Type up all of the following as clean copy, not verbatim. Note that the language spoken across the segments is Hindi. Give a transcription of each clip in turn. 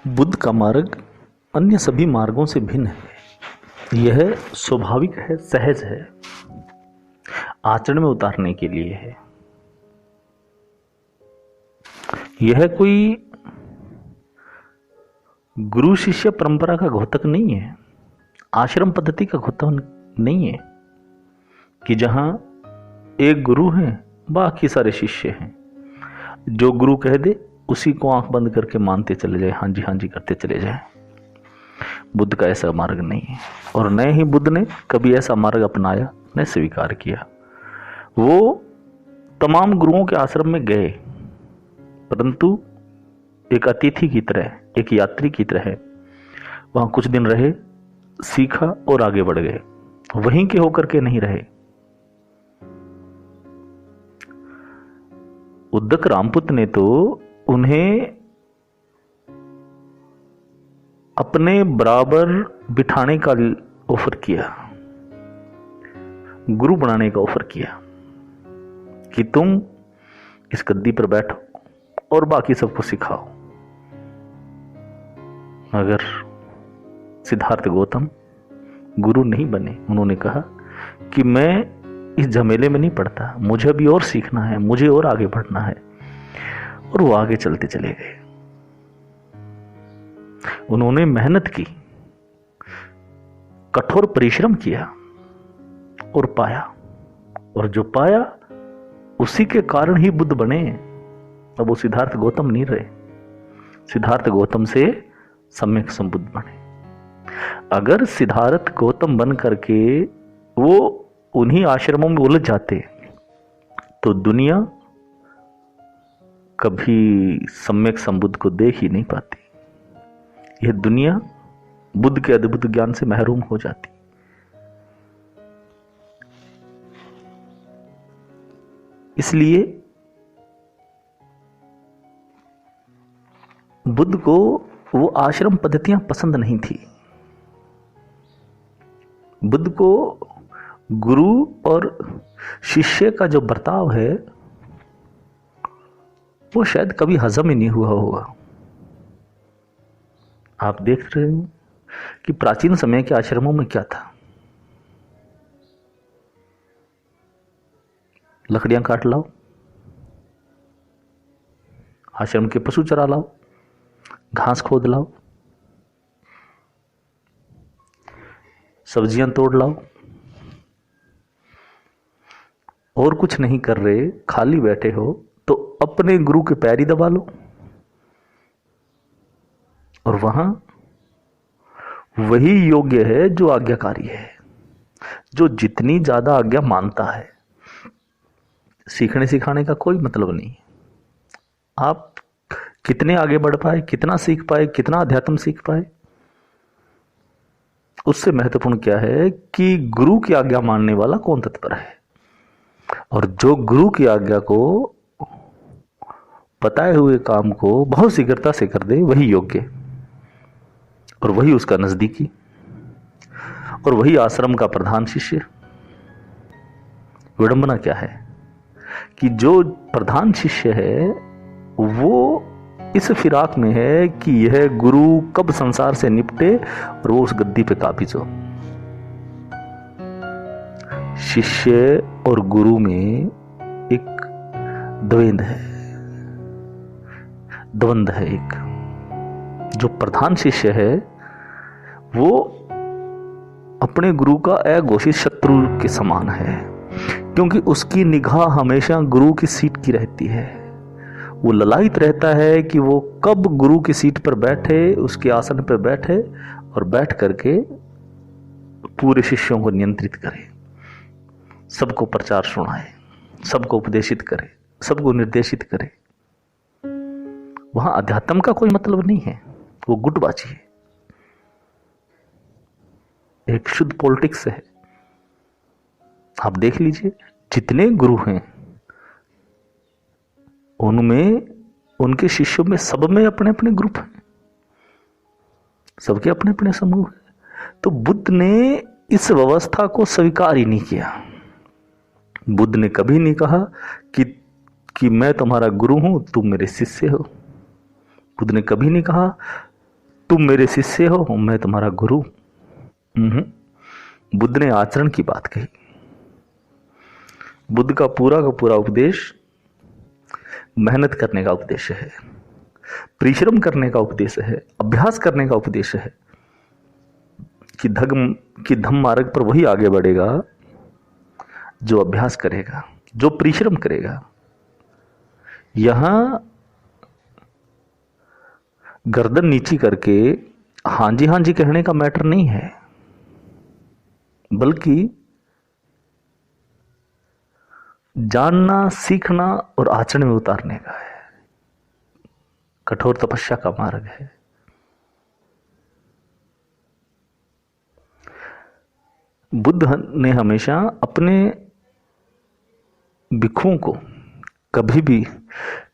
बुद्ध का मार्ग अन्य सभी मार्गों से भिन्न है। यह स्वाभाविक है, सहज है, आचरण में उतारने के लिए है। यह कोई गुरु शिष्य परंपरा का घोतक नहीं है, आश्रम पद्धति का घोतक नहीं है कि जहां एक गुरु है, बाकी सारे शिष्य हैं। जो गुरु कह दे उसी को आंख बंद करके मानते चले जाए, हाँ जी करते चले जाए। बुद्ध का ऐसा मार्ग नहीं है, और न ही बुद्ध ने कभी ऐसा मार्ग अपनाया, न स्वीकार किया। वो तमाम गुरुओं के आश्रम में गए, परंतु एक अतिथि की तरह, एक यात्री की तरह वहां कुछ दिन रहे, सीखा और आगे बढ़ गए। वहीं के होकर के नहीं रहे। उद्दक रामपुत ने तो उन्हें अपने बराबर बिठाने का ऑफर किया, गुरु बनाने का ऑफर किया कि तुम इस गद्दी पर बैठो और बाकी सबको सिखाओ। मगर सिद्धार्थ गौतम गुरु नहीं बने। उन्होंने कहा कि मैं इस झमेले में नहीं पड़ता, मुझे अभी और सीखना है, मुझे और आगे बढ़ना है। और वो आगे चलते चले गए। उन्होंने मेहनत की, कठोर परिश्रम किया और पाया, और जो पाया उसी के कारण ही बुद्ध बने। अब वो सिद्धार्थ गौतम नहीं रहे, सिद्धार्थ गौतम से सम्यक संबुद्ध बने। अगर सिद्धार्थ गौतम बन करके वो उन्हीं आश्रमों में उलझ जाते तो दुनिया कभी सम्यक संबुद्ध को देख ही नहीं पाती। यह दुनिया बुद्ध के अद्भुत ज्ञान से महरूम हो जाती। इसलिए बुद्ध को वो आश्रम पद्धतियां पसंद नहीं थी। बुद्ध को गुरु और शिष्य का जो बर्ताव है वो शायद कभी हजम ही नहीं हुआ होगा। आप देख रहे हैं कि प्राचीन समय के आश्रमों में क्या था। लकड़ियां काट लाओ, आश्रम के पशु चरा लाओ, घास खोद लाओ, सब्जियां तोड़ लाओ, और कुछ नहीं कर रहे, खाली बैठे हो तो अपने गुरु के पैर ही दबा लो। और वहां वही योग्य है जो आज्ञाकारी है, जो जितनी ज्यादा आज्ञा मानता है। सीखने सिखाने का कोई मतलब नहीं। आप कितने आगे बढ़ पाए, कितना सीख पाए, कितना अध्यात्म सीख पाए, उससे महत्वपूर्ण क्या है कि गुरु की आज्ञा मानने वाला कौन तत्पर है। और जो गुरु की आज्ञा को, बताए हुए काम को बहुत शीघ्रता से कर दे, वही योग्य, और वही उसका नजदीकी, और वही आश्रम का प्रधान शिष्य। विडंबना क्या है कि जो प्रधान शिष्य है वो इस फिराक में है कि यह गुरु कब संसार से निपटे और वो उस गद्दी पे काबिज हो। शिष्य और गुरु में एक द्वंद्व है। एक जो प्रधान शिष्य है वो अपने गुरु का अघोषित शत्रु के समान है, क्योंकि उसकी निगाह हमेशा गुरु की सीट की रहती है। वो ललायित रहता है कि वो कब गुरु की सीट पर बैठे, उसके आसन पर बैठे और बैठ करके पूरे शिष्यों को नियंत्रित करे, सबको प्रचार सुनाए, सबको उपदेशित करे, सबको निर्देशित करे। वहां अध्यात्म का कोई मतलब नहीं है, वो गुटबाजी है, एक शुद्ध पॉलिटिक्स है। आप देख लीजिए जितने गुरु हैं उनमें, उनके शिष्यों में, सब में अपने अपने ग्रुप हैं, सबके अपने अपने समूह हैं। तो बुद्ध ने इस व्यवस्था को स्वीकार ही नहीं किया। बुद्ध ने कभी नहीं कहा कि मैं तुम्हारा गुरु हूं, तुम मेरे शिष्य हो। बुद्ध ने कभी नहीं कहा तुम मेरे शिष्य हो, मैं तुम्हारा गुरु। बुद्ध ने आचरण की बात कही। बुद्ध का पूरा उपदेश मेहनत करने का उपदेश है, परिश्रम करने का उपदेश है, अभ्यास करने का उपदेश है कि धम्म मार्ग पर वही आगे बढ़ेगा जो अभ्यास करेगा, जो परिश्रम करेगा। यहां गर्दन नीची करके हां जी कहने का मैटर नहीं है, बल्कि जानना, सीखना और आचरण में उतारने का है। कठोर तपस्या का मार्ग है। बुद्ध ने हमेशा अपने भिक्षुओं को कभी भी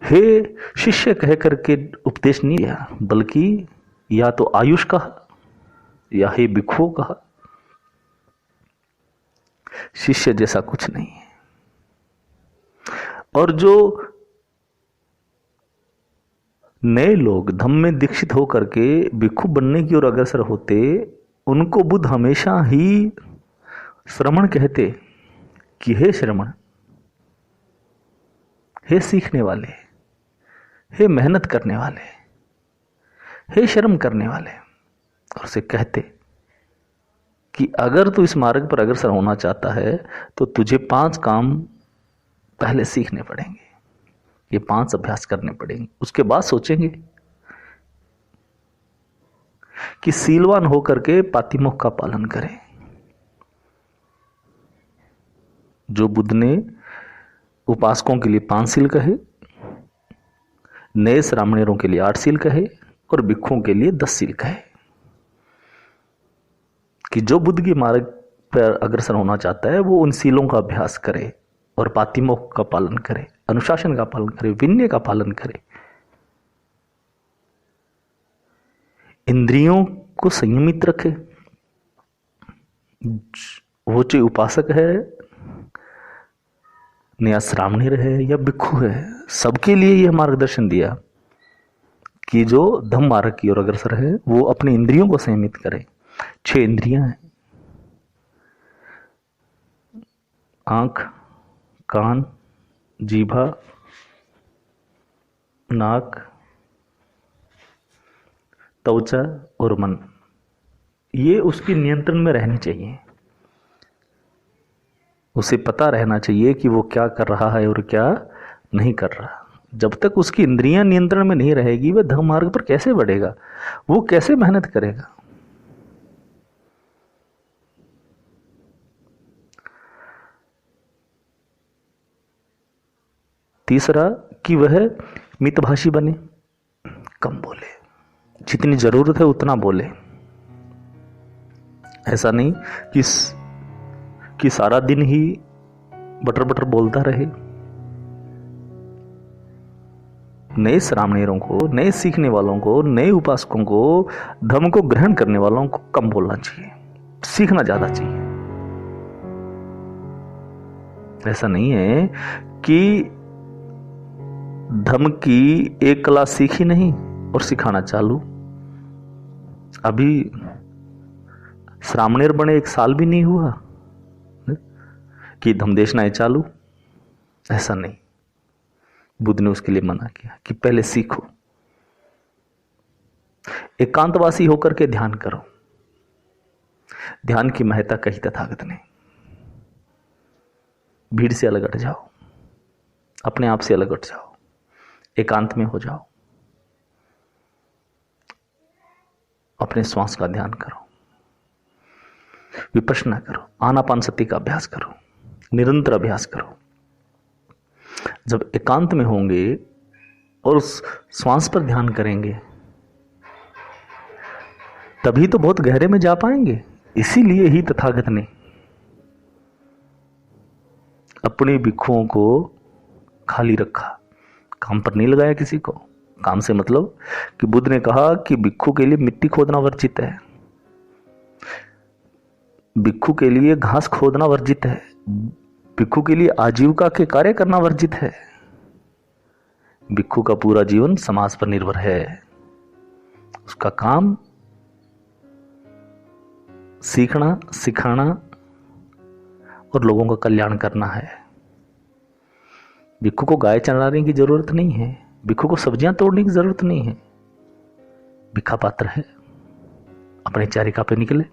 हे शिष्य कह करके उपदेश नहीं दिया, बल्कि या तो आयुष कहा या हे भिक्षुओं कहा। शिष्य जैसा कुछ नहीं है। और जो नए लोग धम्म में दीक्षित होकर के भिक्षु बनने की ओर अग्रसर होते, उनको बुद्ध हमेशा ही श्रमण कहते कि हे श्रमण, हे सीखने वाले, हे मेहनत करने वाले, हे शर्म करने वाले। और उसे कहते कि अगर तू इस मार्ग पर अग्रसर होना चाहता है तो तुझे 5 काम पहले सीखने पड़ेंगे, ये 5 अभ्यास करने पड़ेंगे। उसके बाद सोचेंगे कि सीलवान होकर के पातिमोक्ष का पालन करें। जो बुद्ध ने उपासकों के लिए 5 सील कहे, नए श्रामणेरों के लिए 8 सील कहे और भिक्षुओं के लिए 10 सील कहे कि जो बुद्ध के मार्ग पर अग्रसर होना चाहता है वो उन सीलों का अभ्यास करे और पातिमोक्ष का पालन करे, अनुशासन का पालन करे, विनय का पालन करे, इंद्रियों को संयमित रखे। वो चाहे उपासक है, नया श्रामणेर है या भिक्षु है, सबके लिए यह मार्गदर्शन दिया कि जो धम्म मार्ग की ओर अग्रसर है वो अपने इंद्रियों को संयमित करे। 6 इंद्रियां हैं, आंख, कान, जीभा, नाक, त्वचा और मन। ये उसके नियंत्रण में रहनी चाहिए। उसे पता रहना चाहिए कि वो क्या कर रहा है और क्या नहीं कर रहा। जब तक उसकी इंद्रियां नियंत्रण में नहीं रहेगी वह धम्म मार्ग पर कैसे बढ़ेगा, वो कैसे मेहनत करेगा। तीसरा कि वह मितभाषी बने, कम बोले, जितनी जरूरत है उतना बोले। ऐसा नहीं कि सारा दिन ही बटर बटर बोलता रहे। नए श्रामणेरों को, नए सीखने वालों को, नए उपासकों को, धम्म को ग्रहण करने वालों को कम बोलना चाहिए, सीखना ज्यादा चाहिए। ऐसा नहीं है कि धम्म की एक क्लास सीखी नहीं और सिखाना चालू। अभी श्रामणेर बने 1 साल भी नहीं हुआ कि धम्म देशनाएं चालू। ऐसा नहीं, बुद्ध ने उसके लिए मना किया कि पहले सीखो, एकांतवासी होकर के ध्यान करो। ध्यान की महत्ता कही तथागत ने। भीड़ से अलग हट जाओ, अपने आप से अलग हट जाओ, एकांत में हो जाओ, अपने श्वास का ध्यान करो, विपश्यना करो, आनापानसति का अभ्यास करो, निरंतर अभ्यास करो। जब एकांत में होंगे और उस श्वास पर ध्यान करेंगे तभी तो बहुत गहरे में जा पाएंगे। इसीलिए ही तथागत ने अपने भिक्षुओं को खाली रखा, काम पर नहीं लगाया किसी को। काम से मतलब कि बुद्ध ने कहा कि भिक्षु के लिए मिट्टी खोदना वर्जित है, भिक्षु के लिए घास खोदना वर्जित है, भिक्षु के लिए आजीविका के कार्य करना वर्जित है। भिक्षु का पूरा जीवन समाज पर निर्भर है। उसका काम सीखना, सिखाना और लोगों का कल्याण करना है। भिक्खु को गाय चराने की जरूरत नहीं है, भिक्खु को सब्जियां तोड़ने की जरूरत नहीं है। भिक्खा पात्र है, अपने चारिका पे निकले,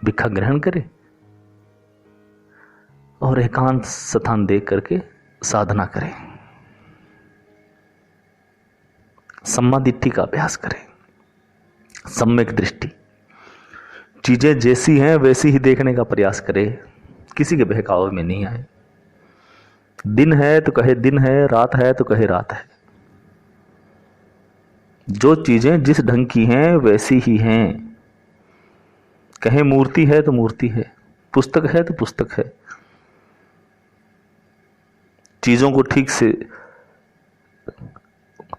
भिक्खा ग्रहण करे और एकांत स्थान देख करके साधना करे, सम्मादिट्ठी का अभ्यास करे, सम्यक दृष्टि, चीजें जैसी हैं वैसी ही देखने का प्रयास करे, किसी के बहकावे में नहीं आए। दिन है तो कहे दिन है, रात है तो कहे रात है। जो चीजें जिस ढंग की हैं वैसी ही हैं। कहे मूर्ति है तो मूर्ति है, पुस्तक है तो पुस्तक है। चीजों को ठीक से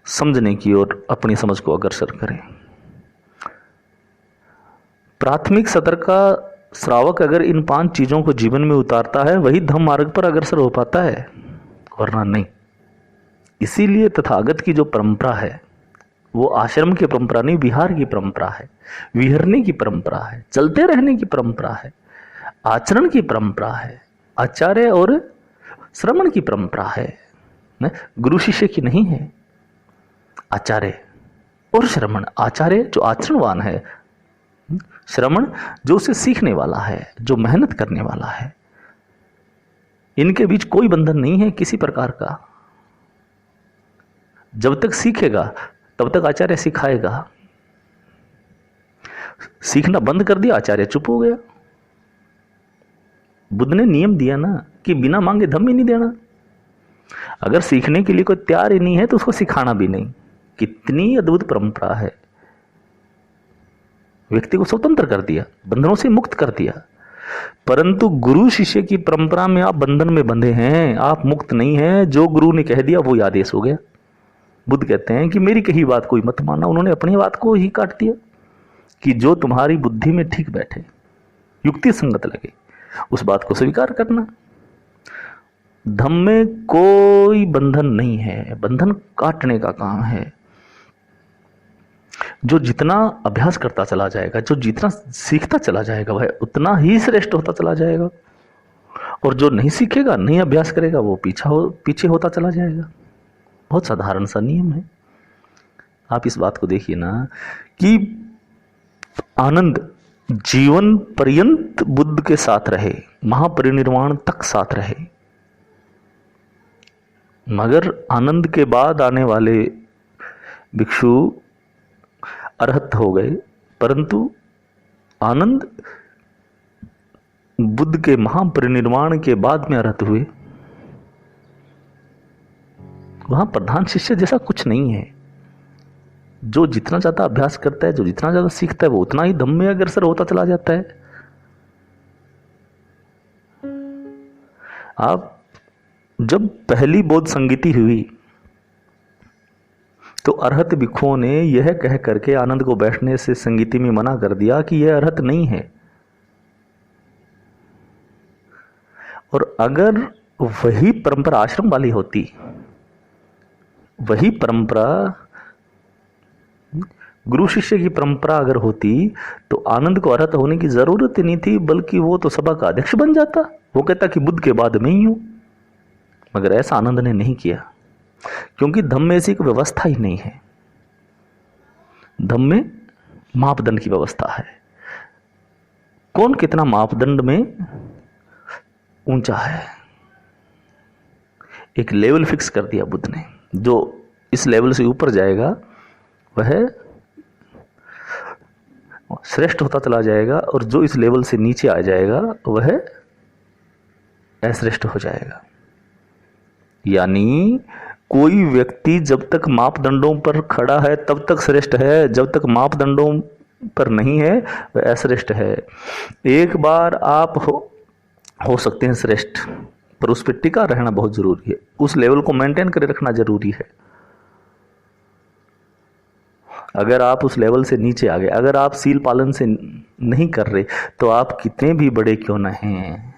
समझने की और अपनी समझ को अग्रसर करें। प्राथमिक सतर का श्रावक अगर इन 5 चीजों को जीवन में उतारता है वही धम्म मार्ग पर अग्रसर हो पाता है, वरना नहीं। इसीलिए तथागत की जो परंपरा है वो आश्रम की परंपरा नहीं, विहार की परंपरा है, विहरने की परंपरा है, चलते रहने की परंपरा है, आचरण की परंपरा है, आचार्य और श्रवण की परंपरा है। गुरु शिष्य की नहीं है, आचार्य और श्रवण। आचार्य जो आचरणवान है, श्रवण जो उसे सीखने वाला है, जो मेहनत करने वाला है। इनके बीच कोई बंधन नहीं है किसी प्रकार का। जब तक सीखेगा तब तक आचार्य सिखाएगा। सीखना बंद कर दिया, आचार्य चुप हो गया। बुद्ध ने नियम दिया ना कि बिना मांगे धम्म ही नहीं देना। अगर सीखने के लिए कोई तैयार ही नहीं है तो उसको सिखाना भी नहीं। कितनी अद्भुत परंपरा है। व्यक्ति को स्वतंत्र कर दिया, बंधनों से मुक्त कर दिया। परंतु गुरु शिष्य की परंपरा में आप बंधन में बंधे हैं, आप मुक्त नहीं हैं। जो गुरु ने कह दिया वो ही आदेश हो गया। बुद्ध कहते हैं कि मेरी कही बात कोई मत मानना। उन्होंने अपनी बात को ही काट दिया कि जो तुम्हारी बुद्धि में ठीक बैठे, युक्ति संगत लगे, उस बात को स्वीकार करना। धम्म में कोई बंधन नहीं है, बंधन काटने का काम है। जो जितना अभ्यास करता चला जाएगा, जो जितना सीखता चला जाएगा, वह उतना ही श्रेष्ठ होता चला जाएगा। और जो नहीं सीखेगा, नहीं अभ्यास करेगा, वो पीछे होता चला जाएगा। बहुत साधारण सा नियम है। आप इस बात को देखिए ना कि आनंद जीवन पर्यंत बुद्ध के साथ रहे, महापरिनिर्वाण तक साथ रहे। मगर आनंद के बाद आने वाले भिक्षु अरहत हो गए, परंतु आनंद बुद्ध के महापरिनिर्वाण के बाद में अरहत हुए। वहां प्रधान शिष्य जैसा कुछ नहीं है। जो जितना ज्यादा अभ्यास करता है, जो जितना ज्यादा सीखता है, वो उतना ही धम्म में अग्रसर होता चला जाता है। आप जब पहली बौद्ध संगीति हुई तो अरहत भिक्षुओं ने यह कह करके आनंद को बैठने से संगीति में मना कर दिया कि यह अरहत नहीं है। और अगर वही परंपरा आश्रम वाली होती, वही परंपरा गुरु शिष्य की परंपरा अगर होती, तो आनंद को अरहत होने की जरूरत ही नहीं थी, बल्कि वो तो सभा का अध्यक्ष बन जाता। वो कहता कि बुद्ध के बाद मैं ही हूं। मगर ऐसा आनंद ने नहीं किया, क्योंकि धम्म में ऐसी कोई व्यवस्था ही नहीं है। धम्म में मापदंड की व्यवस्था है। कौन कितना मापदंड में ऊंचा है, एक लेवल फिक्स कर दिया बुद्ध ने। जो इस लेवल से ऊपर जाएगा वह श्रेष्ठ होता चला जाएगा, और जो इस लेवल से नीचे आ जाएगा वह अश्रेष्ठ हो जाएगा। यानी कोई व्यक्ति जब तक मापदंडों पर खड़ा है तब तक श्रेष्ठ है, जब तक मापदंडों पर नहीं है वह अश्रेष्ठ है। एक बार आप हो सकते हैं श्रेष्ठ, पर उस पर टिका रहना बहुत जरूरी है। उस लेवल को मेंटेन करे रखना जरूरी है। अगर आप उस लेवल से नीचे आ गए, अगर आप सील पालन से नहीं कर रहे, तो आप कितने भी बड़े क्यों न हैं,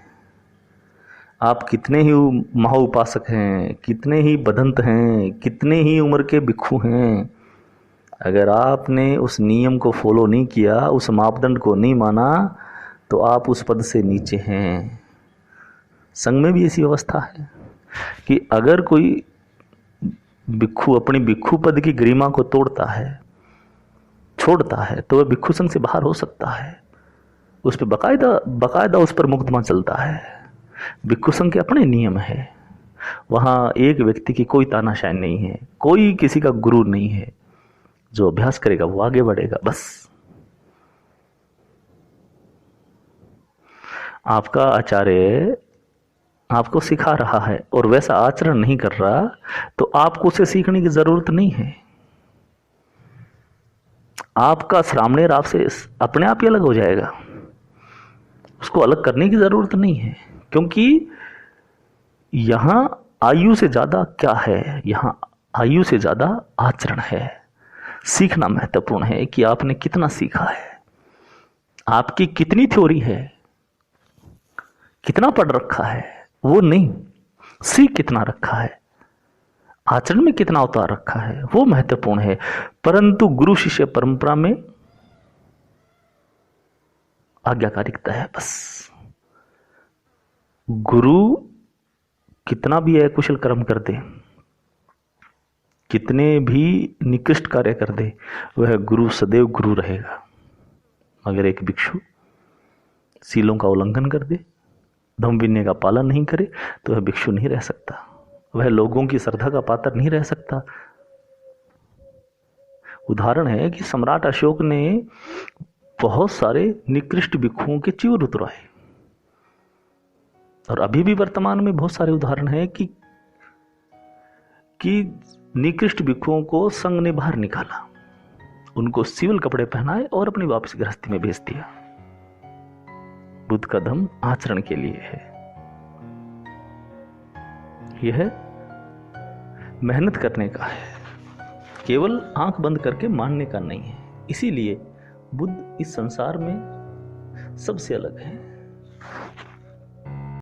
आप कितने ही महाउपासक हैं, कितने ही बदंत हैं, कितने ही उम्र के भिक्षु हैं, अगर आपने उस नियम को फॉलो नहीं किया, उस मापदंड को नहीं माना, तो आप उस पद से नीचे हैं। संघ में भी ऐसी अवस्था है कि अगर कोई भिक्षु अपनी भिक्षु पद की गरिमा को तोड़ता है, छोड़ता है, तो वह भिक्षु संघ से बाहर हो सकता है। उस पर बकायदा उस पर मुकदमा चलता है। भिक्षु संघ के अपने नियम है। वहां एक व्यक्ति की कोई तानाशाही नहीं है, कोई किसी का गुरु नहीं है। जो अभ्यास करेगा वो आगे बढ़ेगा। बस आपका आचार्य आपको सिखा रहा है और वैसा आचरण नहीं कर रहा, तो आपको उसे सीखने की जरूरत नहीं है। आपका श्रामणेर आपसे अपने आप ही अलग हो जाएगा। उसको अलग करने की जरूरत नहीं है, क्योंकि यहां आयु से ज्यादा क्या है, यहां आयु से ज्यादा आचरण है। सीखना महत्वपूर्ण है कि आपने कितना सीखा है, आपकी कितनी थ्योरी है, कितना पढ़ रखा है, वो नहीं, सीख कितना रखा है, आचरण में कितना उतार रखा है, वो महत्वपूर्ण है। परंतु गुरु शिष्य परंपरा में आज्ञाकारिकता है। बस गुरु कितना भी अकुशल कर्म कर दे, कितने भी निकृष्ट कार्य कर दे, वह गुरु सदैव गुरु रहेगा। अगर एक भिक्षु सीलों का उल्लंघन कर दे, धम्म विनय का पालन नहीं करे, तो वह भिक्षु नहीं रह सकता, वह लोगों की श्रद्धा का पात्र नहीं रह सकता। उदाहरण है कि सम्राट अशोक ने बहुत सारे निकृष्ट भिक्षुओं के चिवर उतराए, और अभी भी वर्तमान में बहुत सारे उदाहरण हैं कि निकृष्ट भिक्षुओं को संघ ने बाहर निकाला, उनको सिविल कपड़े पहनाए और अपनी वापसी गृहस्थी में भेज दिया। बुद्ध का धम्म आचरण के लिए है। यह मेहनत करने का है, केवल आंख बंद करके मानने का नहीं है। इसीलिए बुद्ध इस संसार में सबसे अलग है।